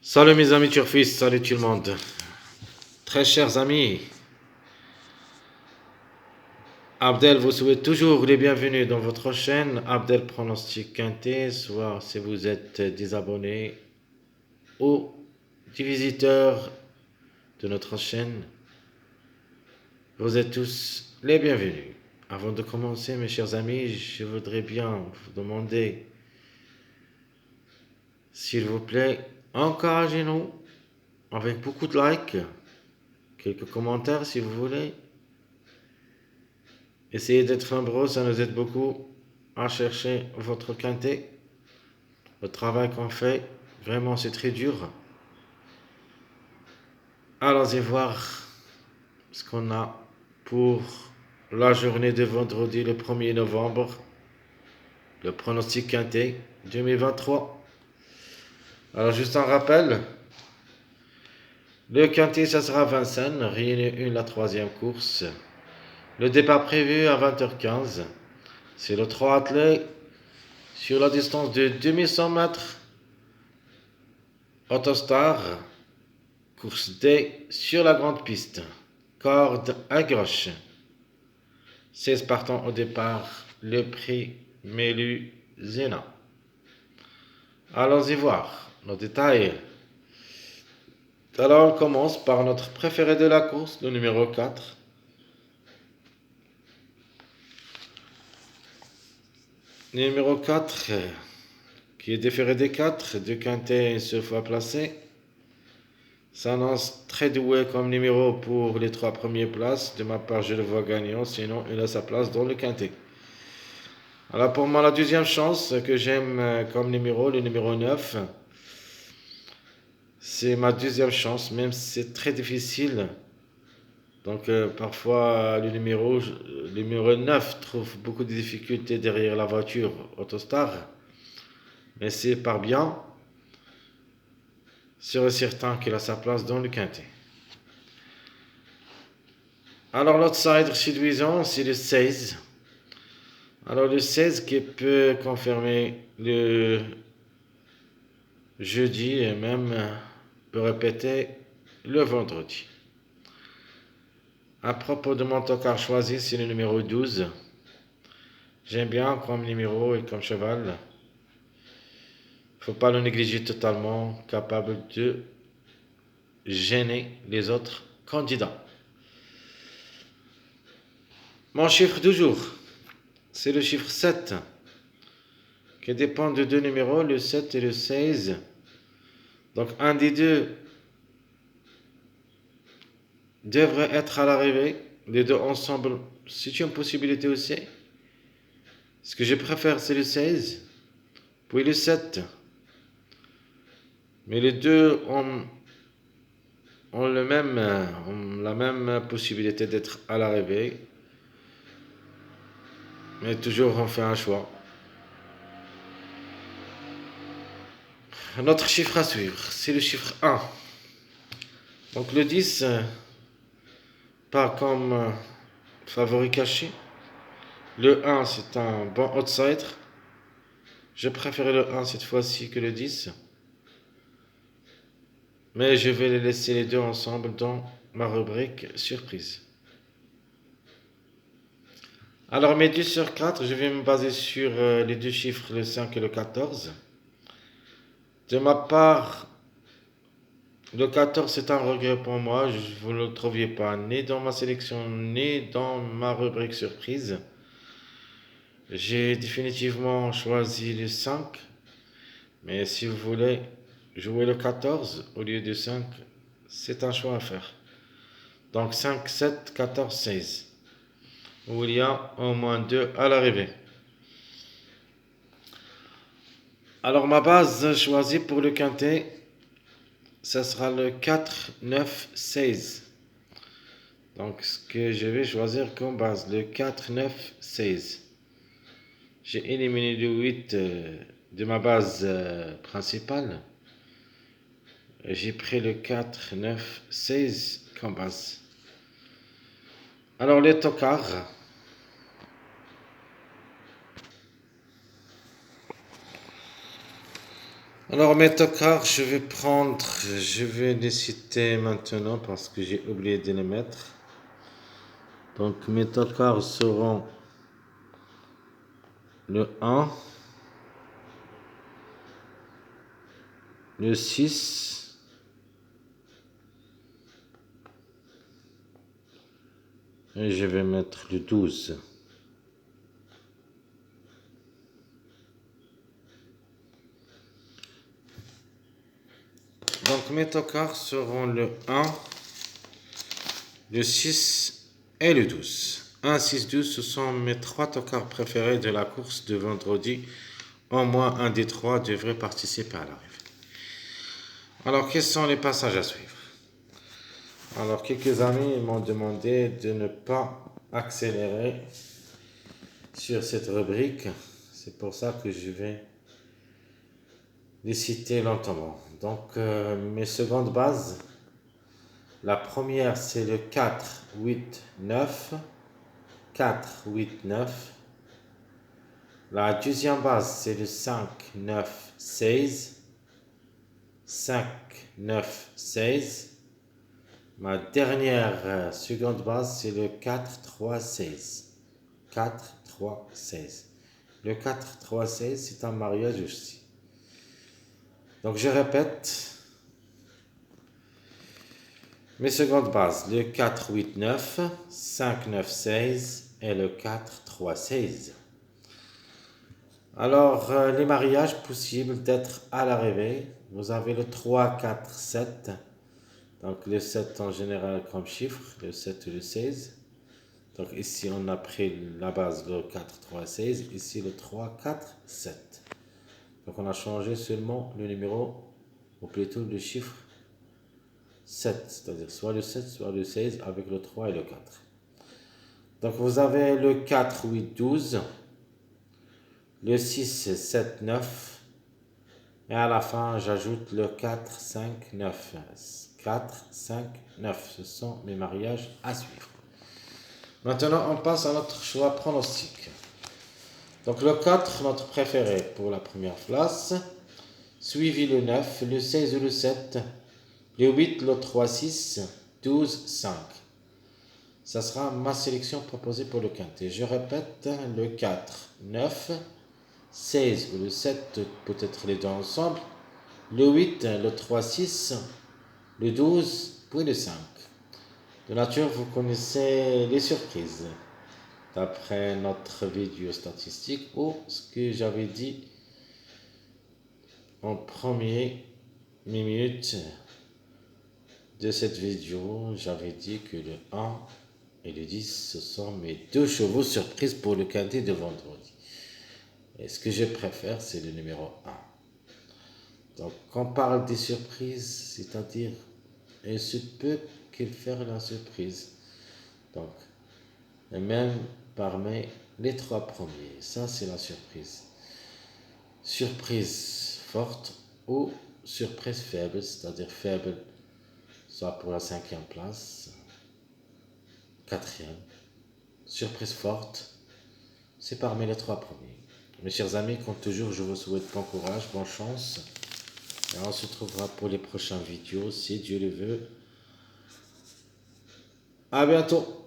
Salut mes amis turfistes, salut tout le monde. Très chers amis, Abdel vous souhaite toujours les bienvenus dans votre chaîne Abdel Pronostic Quintet, soit si vous êtes des abonnés ou des visiteurs de notre chaîne, vous êtes tous les bienvenus. Avant de commencer mes chers amis, je voudrais bien vous demander, s'il vous plaît, encouragez-nous avec beaucoup de likes, quelques commentaires si vous voulez. Essayez d'être nombreux, ça nous aide beaucoup à chercher votre quintet. Le travail qu'on fait, vraiment c'est très dur. Allons-y voir ce qu'on a pour la journée de vendredi le 1er novembre. Le pronostic quintet 2023. Alors juste un rappel, le quintet ça sera Vincennes, Réunion 1 la troisième course. Le départ prévu à 20h15. C'est le 3 attelé sur la distance de 2100 mètres. Autostar, course D sur la grande piste. Corde à gauche. 16 partants au départ. Le prix Mélu Zena. Allons-y voir nos détails. Alors on commence par notre préféré de la course, le numéro 4. Numéro 4, qui est déféré des 4, deux quintets une seule fois placé. S'annonce très doué comme numéro pour les 3 premières places. De ma part, je le vois gagnant, sinon il a sa place dans le quintet. Alors pour moi, la deuxième chance que j'aime comme numéro, le numéro 9, c'est ma deuxième chance, même si c'est très difficile. Donc parfois, le numéro 9 trouve beaucoup de difficultés derrière la voiture Autostar. Mais c'est par bien, sûr et certain qu'il a sa place dans le quintet. Alors l'outsider séduisant, c'est le 16. Alors le 16 qui peut confirmer le jeudi et même peut répéter le vendredi. À propos de mon tocard choisi, c'est le numéro 12. J'aime bien comme numéro et comme cheval. Faut pas le négliger totalement, capable de gêner les autres candidats. Mon chiffre du jour, c'est le chiffre 7, qui dépend de deux numéros, le 7 et le 16. Donc un des deux devrait être à l'arrivée. Les deux ensemble, c'est une possibilité aussi. Ce que je préfère, c'est le 16, puis le 7. Mais les deux ont la même possibilité d'être à l'arrivée. Mais toujours, on fait un choix. Notre chiffre à suivre, c'est le chiffre 1. Donc le 10, pas comme favori caché. Le 1, c'est un bon outsider. Je préfère le 1 cette fois-ci que le 10. Mais je vais les laisser les deux ensemble dans ma rubrique surprise. Alors mes 2 sur 4, je vais me baser sur les deux chiffres, le 5 et le 14. De ma part, le 14 c'est un regret pour moi. Vous ne le trouviez pas ni dans ma sélection ni dans ma rubrique surprise. J'ai définitivement choisi le 5. Mais si vous voulez jouer le 14 au lieu du 5, c'est un choix à faire. Donc 5, 7, 14, 16. Où il y a au moins 2 à l'arrivée. Alors ma base choisie pour le quintet, ça sera le 4, 9, 16. Donc ce que je vais choisir comme base, le 4, 9, 16. J'ai éliminé le 8 de ma base principale. J'ai pris le 4, 9, 16 comme base. Alors les tocards. Alors mes tocards, je vais les citer maintenant parce que j'ai oublié de les mettre. Donc mes tocards seront le 1, le 6, et je vais mettre le 12. Donc mes tocards seront le 1, le 6 et le 12. 1, 6, 12, ce sont mes 3 tocards préférés de la course de vendredi. Au moins un des 3 devrait participer à l'arrivée. Alors, quels sont les passages à suivre? Alors, quelques amis m'ont demandé de ne pas accélérer sur cette rubrique. C'est pour ça que je vais les citer lentement. Donc, mes secondes bases. La première, c'est le 4, 8, 9. 4, 8, 9. La deuxième base, c'est le 5, 9, 16. 5, 9, 16. Ma dernière seconde base, c'est le 4, 3, 16. 4, 3, 16. Le 4, 3, 16, c'est un mariage aussi. Donc, je répète mes secondes bases. Le 4, 8, 9, 5, 9, 16 et le 4, 3, 16. Alors, les mariages possibles d'être à l'arrivée. Vous avez le 3, 4, 7. Donc, le 7 en général comme chiffre, le 7 ou le 16. Donc, ici, on a pris la base, le 4, 3, 16. Ici, le 3, 4, 7. Donc, on a changé seulement le numéro, ou plutôt le chiffre 7. C'est-à-dire soit le 7, soit le 16 avec le 3 et le 4. Donc, vous avez le 4, 8, 12. Le 6, 7, 9. Et à la fin, j'ajoute le 4, 5, 9. 4, 5, 9. Ce sont mes mariages à suivre. Maintenant, on passe à notre choix pronostic. Donc, le 4, notre préféré pour la première place. Suivi le 9, le 16 ou le 7. Le 8, le 3, 6. 12, 5. Ça sera ma sélection proposée pour le quintet. Je répète, le 4, 9. 16 ou le 7, peut-être les deux ensemble. Le 8, le 3, 6. Le 12, puis le 5. De nature, vous connaissez les surprises. D'après notre vidéo statistique ou ce que j'avais dit en premier minute de cette vidéo, j'avais dit que le 1 et le 10, ce sont mes deux chevaux surprises pour le quintet de vendredi. Et ce que je préfère, c'est le numéro 1. Donc, quand on parle des surprises, c'est-à-dire, il se peut qu'il fasse la surprise. Donc, et même parmi les 3 premiers, ça c'est la surprise. Surprise forte ou surprise faible, c'est-à-dire faible, soit pour la 5e place, 4e. Surprise forte, c'est parmi les 3 premiers. Mes chers amis, comme toujours, je vous souhaite bon courage, bonne chance. Et on se retrouvera pour les prochaines vidéos, si Dieu le veut. À bientôt.